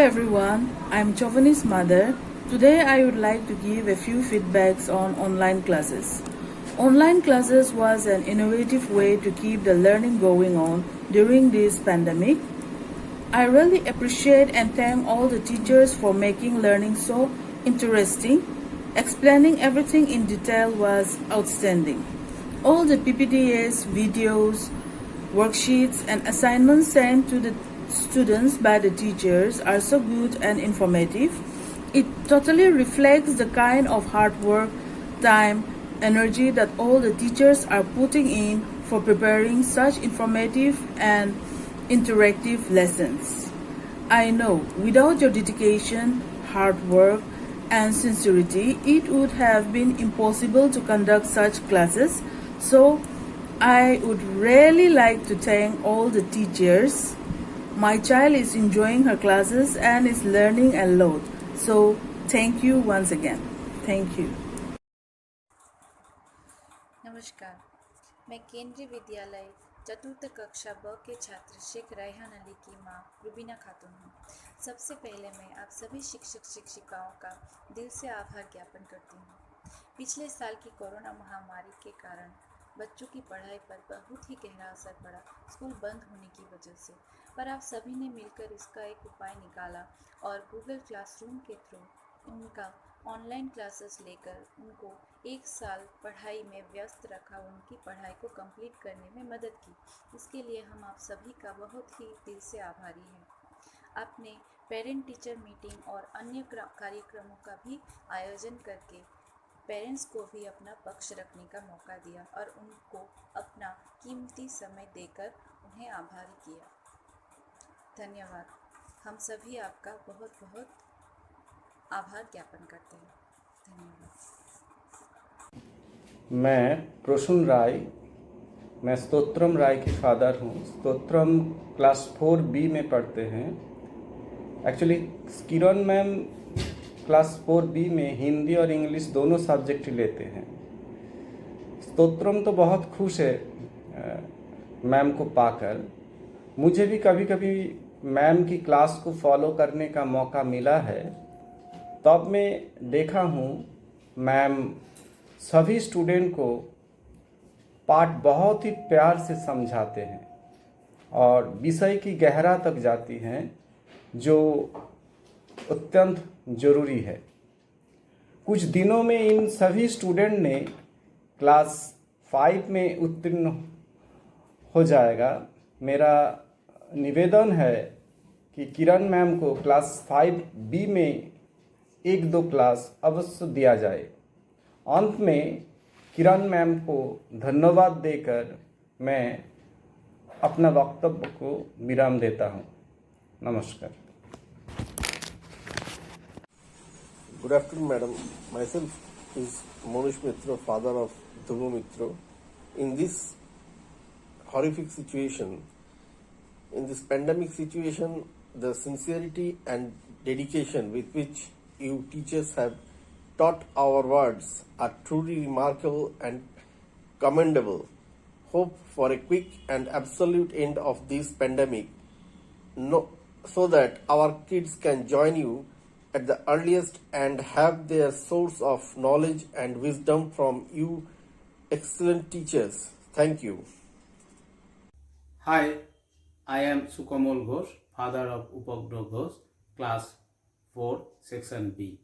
everyone, I'm Giovanni's mother. Today I would like to give a few feedbacks on online classes. Online classes was an innovative way to keep the learning going on during this pandemic. I really appreciate and thank all the teachers for making learning so interesting. Explaining everything in detail was outstanding. All the PPTs, videos, worksheets, and assignments sent to the students by the teachers are so good and informative. It totally reflects the kind of hard work, time, energy that all the teachers are putting in for preparing such informative and interactive lessons. I know without your dedication, hard work, and sincerity, it would have been impossible to conduct such classes. So, I would really like to thank all the teachers. My child is enjoying her classes and is learning a lot. So, thank you once again. Thank you. नमस्कार। मैं केंद्रीय विद्यालय चतुर्थ कक्षा ब के छात्र शेख रायहान अली की माँ रुबीना खातून हूँ। सबसे पहले मैं आप सभी शिक्षक शिक्षिकाओं का दिल से आभार ज्ञापन करती हूँ। पिछले साल की कोरोना महामारी के कारण बच्चों की पढ़ाई पर बहुत ही गहरा असर पड़ा, स्कूल बंद होने की वजह से। पर आप सभी ने मिलकर इसका एक उपाय निकाला और गूगल क्लासरूम के थ्रू उनका ऑनलाइन क्लासेस लेकर उनको एक साल पढ़ाई में व्यस्त रखा, उनकी पढ़ाई को कंप्लीट करने में मदद की। इसके लिए हम आप सभी का बहुत ही दिल से आभारी हैं। आपने पेरेंट टीचर मीटिंग और अन्य कार्यक्रमों का भी आयोजन करके पेरेंट्स को भी अपना पक्ष रखने का मौका दिया और उनको अपना कीमती समय देकर उन्हें आभारी किया। धन्यवाद। हम सभी आपका बहुत बहुत आभार ज्ञापन करते हैं। धन्यवाद। मैं प्रसून राय, मैं स्तोत्रम राय की फादर हूँ। स्तोत्रम क्लास 4B में पढ़ते हैं। एक्चुअली किरण मैम क्लास 4B में हिंदी और इंग्लिश दोनों सब्जेक्ट लेते हैं। स्तोत्रम तो बहुत खुश है मैम को पाकर। मुझे भी कभी कभी मैम की क्लास को फॉलो करने का मौका मिला है। तब मैं देखा हूँ मैम सभी स्टूडेंट को पाठ बहुत ही प्यार से समझाते हैं और विषय की गहरा तक जाती हैं, जो अत्यंत ज़रूरी है। कुछ दिनों में इन सभी स्टूडेंट ने क्लास 5 में उत्तीर्ण हो जाएगा। मेरा निवेदन है कि किरण मैम को क्लास 5B में 1-2 क्लास अवश्य दिया जाए। अंत में किरण मैम को धन्यवाद देकर मैं अपना वक्तव्य को विराम देता हूँ। नमस्कार। Good afternoon, madam. Myself is Monish Mitra, father of Dhruv Mitra. In this horrific situation, in this pandemic situation, the sincerity and dedication with which you teachers have taught our words are truly remarkable and commendable. Hope for a quick and absolute end of this pandemic, so that our kids can join you at the earliest and have their source of knowledge and wisdom from you excellent teachers. Thank you. Hi, I am Sukamol Ghosh, father of Upagro Ghosh, class 4, section B.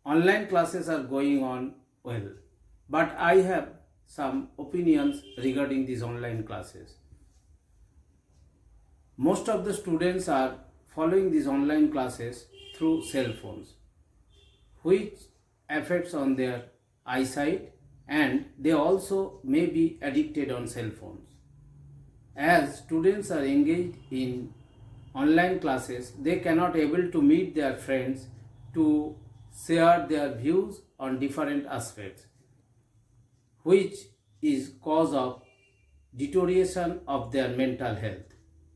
Online classes are going on well, but I have some opinions regarding these online classes. Most of the students are following these online classes through cell phones, which affects on their eyesight, and they also may be addicted on cell phones. As students are engaged in online classes, they cannot able to meet their friends to share their views on different aspects, which is cause of deterioration of their mental health.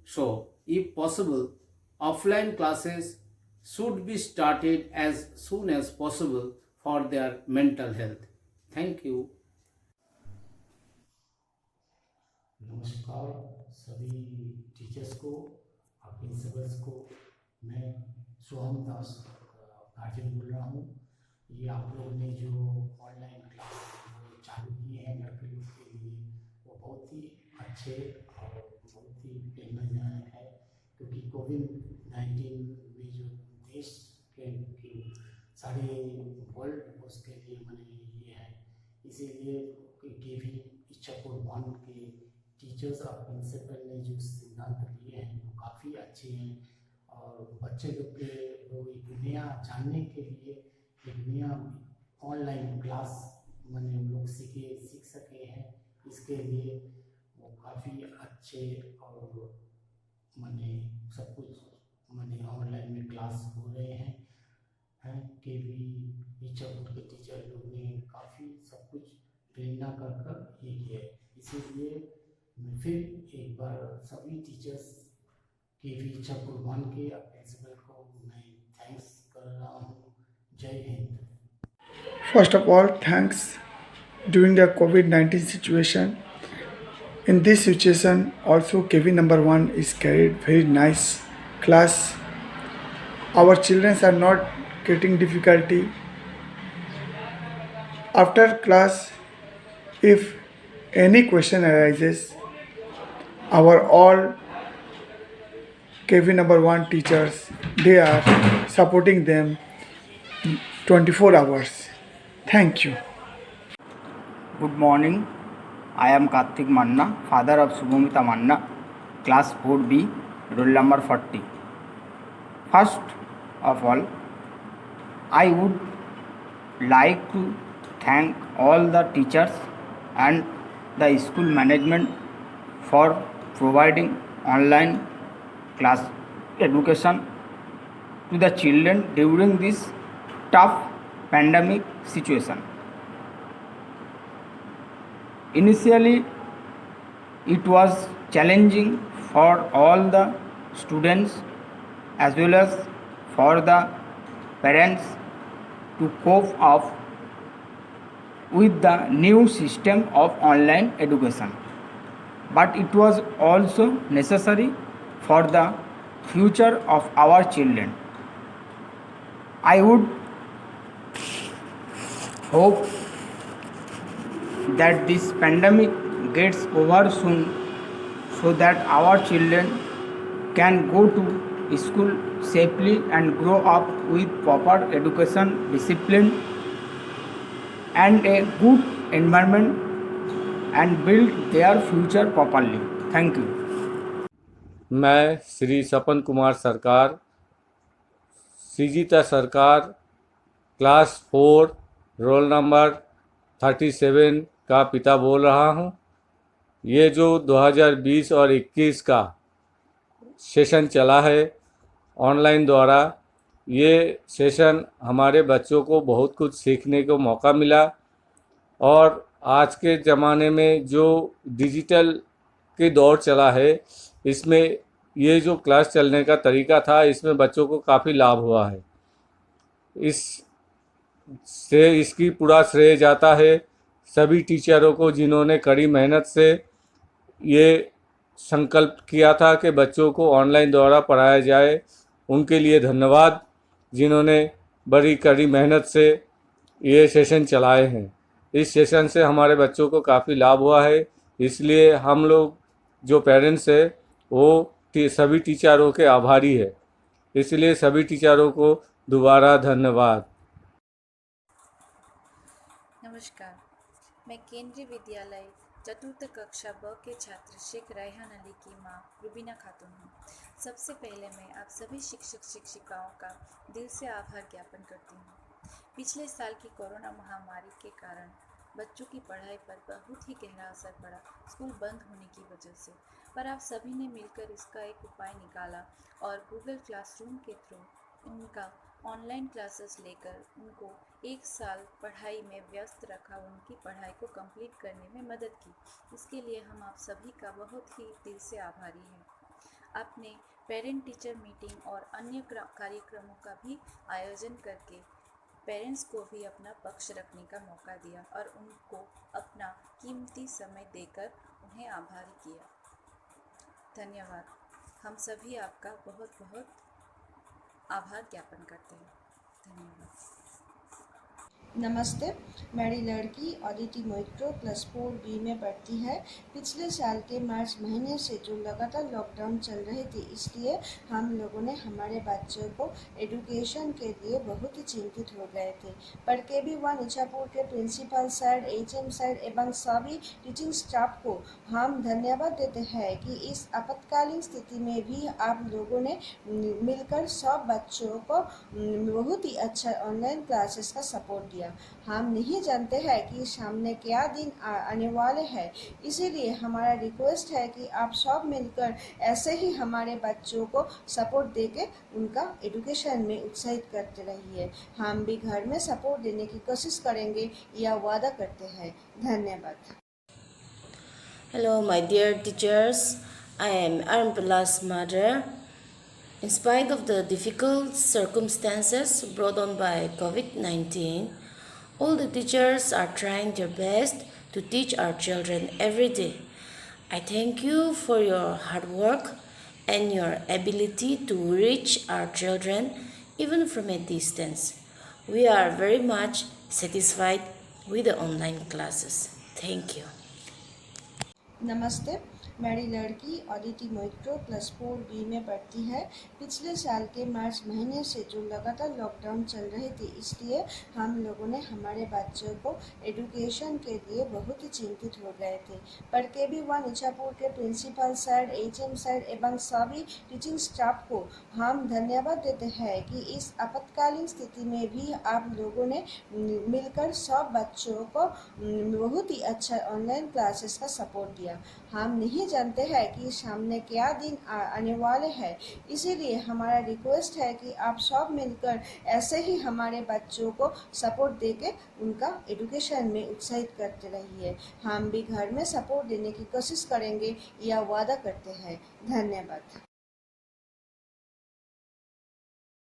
So, if possible, offline classes should be started as soon as possible for their mental health. Thank you. नमस्कार सभी teachers को, principles को। मैं सोहम दास guardian बोल रहा हूँ। ये आप लोग ने जो ऑनलाइन क्लास चालू किए हैं घर के लोग के लिए, वो बहुत ही अच्छे और बहुत ही प्रेरणादायक है, क्योंकि कोविड-19 में जो देश के सारे वर्ल्ड उसके लिए मैंने ये है, इसीलिए केवी इच्छापुर वन के टीचर्स और प्रिंसिपल ने जो सिद्धांत लिए हैं वो काफ़ी अच्छे हैं, और बच्चे लोग के वो एक नया जानने के लिए एक नया ऑनलाइन क्लास मैंने हम लोग सीख सके हैं, इसके लिए वो काफ़ी अच्छे और मैंने सब कुछ मैंने ऑनलाइन में क्लास हो रहे हैं के भी इच्छापुर के टीचर लोग ने काफ़ी सब कुछ प्रेरणा कर ये किया है। इसीलिए मैं फिर एक बार सभी टीचर्स के भी इच्छापुर वन के प्रिंसिपल को मैं थैंक्स कर रहा हूँ। जय Hind. First of all, thanks. During the COVID-19 situation, in this situation also KV number 1 is carried very nice class. Our children are not getting difficulty. After class, if any question arises, our all KV number 1 teachers, they are supporting them 24 hours. Thank you. Good morning. I am Karthik Manna, father of Subhumita Manna, class 4B, roll number 40. First of all, I would like to thank all the teachers and the school management for providing online class education to the children during this tough pandemic situation. Initially, it was challenging for all the students as well as for the parents to cope up with the new system of online education. But it was also necessary for the future of our children. I would hope that this pandemic gets over soon so that our children can go to school safely and grow up with proper education, discipline and a good environment and build their future properly. Thank you. मैं श्री सपन कुमार सरकार, श्रीजीता सरकार, class 4 roll number 37 का पिता बोल रहा हूँ। ये जो 2020 और 21 का सेशन चला है ऑनलाइन द्वारा, ये सेशन हमारे बच्चों को बहुत कुछ सीखने को मौका मिला, और आज के ज़माने में जो डिजिटल के दौर चला है, इसमें ये जो क्लास चलने का तरीका था, इसमें बच्चों को काफ़ी लाभ हुआ है। इसकी पूरा श्रेय जाता है सभी टीचरों को, जिन्होंने कड़ी मेहनत से ये संकल्प किया था कि बच्चों को ऑनलाइन द्वारा पढ़ाया जाए। उनके लिए धन्यवाद, जिन्होंने बड़ी कड़ी मेहनत से ये सेशन चलाए हैं। इस सेशन से हमारे बच्चों को काफ़ी लाभ हुआ है, इसलिए हम लोग जो पेरेंट्स हैं वो सभी टीचरों के आभारी है। इसलिए सभी टीचरों को दोबारा धन्यवाद। नमस्कार, मैं केंद्रीय विद्यालय चतुर्थ कक्षा ब के छात्र शेख रायहान अली की माँ रुबीना खातून हूँ। सबसे पहले मैं आप सभी शिक्षक शिक्षिकाओं का दिल से आभार ज्ञापन करती हूँ। पिछले साल की कोरोना महामारी के कारण बच्चों की पढ़ाई पर बहुत ही गहरा असर पड़ा, स्कूल बंद होने की वजह से। पर आप सभी ने मिलकर इसका एक उपाय निकाला और गूगल क्लासरूम के थ्रू उनका ऑनलाइन क्लासेस लेकर उनको एक साल पढ़ाई में व्यस्त रखा, उनकी पढ़ाई को कंप्लीट करने में मदद की। इसके लिए हम आप सभी का बहुत ही दिल से आभारी हैं। आपने पेरेंट टीचर मीटिंग और अन्य कार्यक्रमों का भी आयोजन करके पेरेंट्स को भी अपना पक्ष रखने का मौका दिया और उनको अपना कीमती समय देकर उन्हें आभारी किया। धन्यवाद। हम सभी आपका बहुत बहुत आभार ज्ञापन करते हैं। धन्यवाद। नमस्ते, मेरी लड़की अदिति मोइत्रो क्लास 4B में पढ़ती है। पिछले साल के मार्च महीने से जो लगातार लॉकडाउन चल रही थी, इसलिए हम लोगों ने हमारे बच्चों को एजुकेशन के लिए बहुत ही चिंतित हो गए थे। पर KB1 इच्छापुर के प्रिंसिपल सर, HM सर एवं सभी टीचिंग स्टाफ को हम धन्यवाद देते हैं कि इस आपातकालीन स्थिति में भी आप लोगों ने मिलकर सब बच्चों को बहुत ही अच्छा ऑनलाइन क्लासेस का सपोर्ट दिया। हम नहीं जानते हैं कि सामने क्या दिन आने वाले हैं, इसीलिए हमारा रिक्वेस्ट है कि आप सब मिलकर ऐसे ही हमारे बच्चों को सपोर्ट देके उनका एजुकेशन में उत्साहित करते रहिए। हम भी घर में सपोर्ट देने की कोशिश करेंगे, यह वादा करते हैं। धन्यवाद। Hello, my dear teachers. I am Arunpala's mother. In spite of the difficult circumstances brought on by COVID-19, all the teachers are trying their best to teach our children every day. I thank you for your hard work and your ability to reach our children even from a distance. We are very much satisfied with the online classes. Thank you. नमस्ते, मेरी लड़की Aditi Moitra class 4B में पढ़ती है। पिछले साल के मार्च महीने से जो लगातार लॉकडाउन चल रही थी, इसलिए हम लोगों ने हमारे बच्चों को एजुकेशन के लिए बहुत ही चिंतित हो गए थे। पर KB1 इच्छापुर के प्रिंसिपल सर, HM सर एवं सभी टीचिंग स्टाफ को हम धन्यवाद देते हैं कि इस आपातकालीन स्थिति में भी आप लोगों ने मिलकर सब बच्चों को बहुत ही अच्छा ऑनलाइन क्लासेस का सपोर्ट दिया। हम नहीं जानते हैं कि सामने क्या दिन आने वाले हैं, इसीलिए हमारा रिक्वेस्ट है कि आप सब मिलकर ऐसे ही हमारे बच्चों को सपोर्ट देके उनका एजुकेशन में उत्साहित करते रहिए। हम भी घर में सपोर्ट देने की कोशिश करेंगे, यह वादा करते हैं। धन्यवाद।